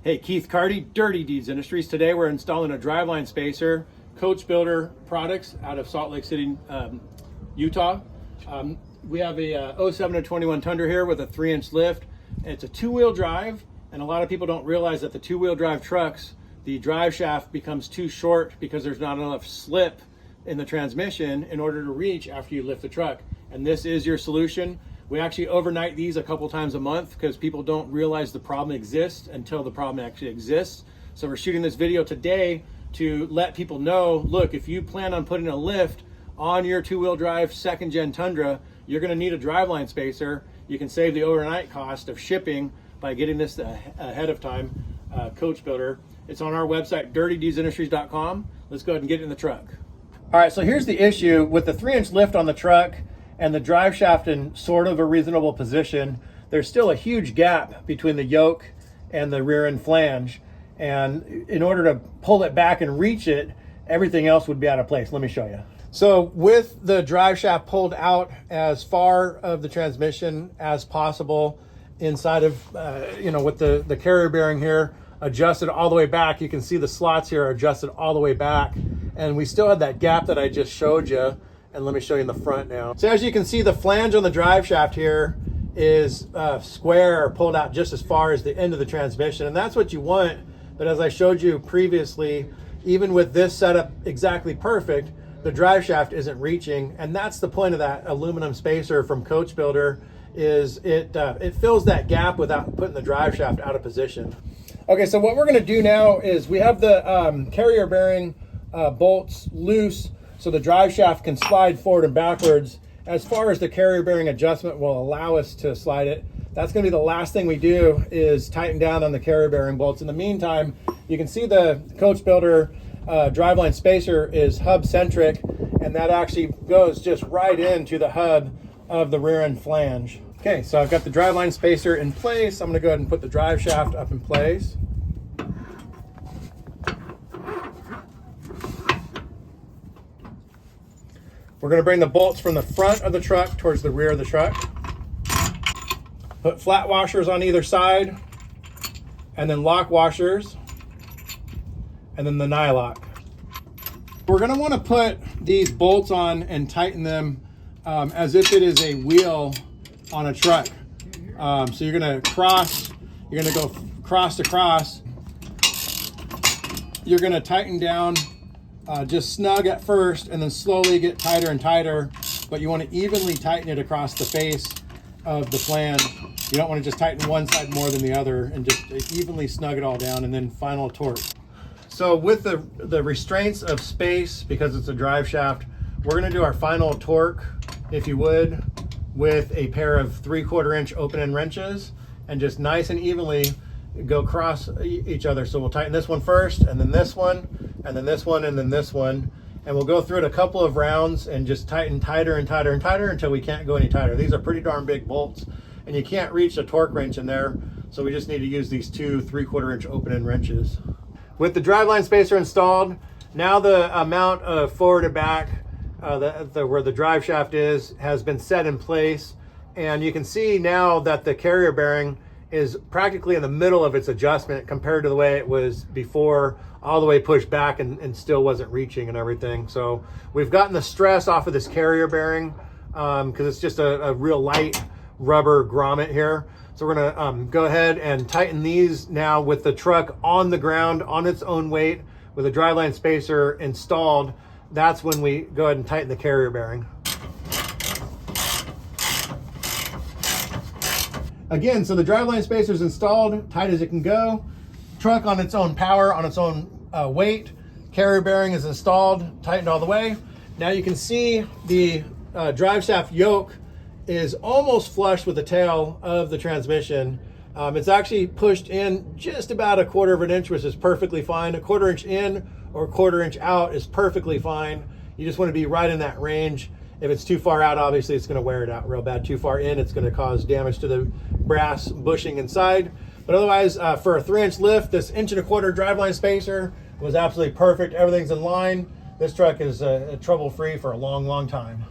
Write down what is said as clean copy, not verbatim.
Hey, Keith Carty, Dirty Deeds Industries. Today we're installing a driveline spacer, Coach Builder products out of Salt Lake City, Utah. We have a 07 to 21 Tundra here with a 3-inch lift. It's a 2-wheel drive, and a lot of people don't realize that the 2-wheel drive trucks, the drive shaft becomes too short because there's not enough slip in the transmission in order to reach after you lift the truck. And this is your solution. We actually overnight these a couple times a month because people don't realize the problem exists until the problem actually exists. So we're shooting this video today to let people know, look, if you plan on putting a lift on your 2-wheel drive 2nd gen Tundra, you're gonna need a driveline spacer. You can save the overnight cost of shipping by getting this ahead of time, Coach Builder. It's on our website, dirtydeedsindustries.com. Let's go ahead and get it in the truck. All right, so here's the issue with the 3-inch lift on the truck and the drive shaft in sort of a reasonable position. There's still a huge gap between the yoke and the rear end flange. And in order to pull it back and reach it, everything else would be out of place. Let me show you. So with the drive shaft pulled out as far of the transmission as possible inside of, with the carrier bearing here adjusted all the way back, you can see the slots here are adjusted all the way back. And we still have that gap that I just showed you. And let me show you in the front now. So as you can see, the flange on the drive shaft here is square or pulled out just as far as the end of the transmission. And that's what you want. But as I showed you previously, even with this setup exactly perfect, the drive shaft isn't reaching. And that's the point of that aluminum spacer from Coach Builder, is it fills that gap without putting the drive shaft out of position. Okay, so what we're gonna do now is we have the carrier bearing bolts loose, so the drive shaft can slide forward and backwards. As far as the carrier bearing adjustment will allow us to slide it, that's gonna be the last thing we do is tighten down on the carrier bearing bolts. In the meantime, you can see the Coach Builder driveline spacer is hub centric, and that actually goes just right into the hub of the rear end flange. Okay, so I've got the driveline spacer in place. I'm gonna go ahead and put the drive shaft up in place. We're going to bring the bolts from the front of the truck towards the rear of the truck. Put flat washers on either side, and then lock washers, and then the nylock. We're going to want to put these bolts on and tighten them as if it is a wheel on a truck. So you're going to go cross to cross. You're going to tighten down just snug at first and then slowly get tighter and tighter, but you want to evenly tighten it across the face of the flange. You don't want to just tighten one side more than the other, and just evenly snug it all down, and then final torque. So with the restraints of space, because it's a drive shaft, we're going to do our final torque, if you would, with a pair of 3/4 inch open end wrenches, and just nice and evenly go across each other. So we'll tighten this one first, and then this one, and then this one, and then this one, and we'll go through it a couple of rounds and just tighten tighter and tighter and tighter until we can't go any tighter. These are pretty darn big bolts, and you can't reach a torque wrench in there, so we just need to use these 2 3/4 inch open end wrenches. With the driveline spacer installed, now the amount of forward and back where the drive shaft is has been set in place, and you can see now that the carrier bearing is practically in the middle of its adjustment compared to the way it was before, all the way pushed back and still wasn't reaching and everything. So we've gotten the stress off of this carrier bearing because it's just a real light rubber grommet here. So we're gonna go ahead and tighten these now with the truck on the ground on its own weight with a driveline spacer installed. That's when we go ahead and tighten the carrier bearing. Again, so the driveline spacer is installed, tight as it can go. Truck on its own power, on its own weight. Carrier bearing is installed, tightened all the way. Now you can see the drive shaft yoke is almost flush with the tail of the transmission. It's actually pushed in just about 1/4 inch, which is perfectly fine. 1/4 inch in or 1/4 inch out is perfectly fine. You just want to be right in that range. If it's too far out, obviously it's going to wear it out real bad. Too far in, it's going to cause damage to the brass bushing inside. But otherwise, for a 3-inch lift, this 1.25 driveline spacer was absolutely perfect. Everything's in line. This truck is trouble-free for a long, long time.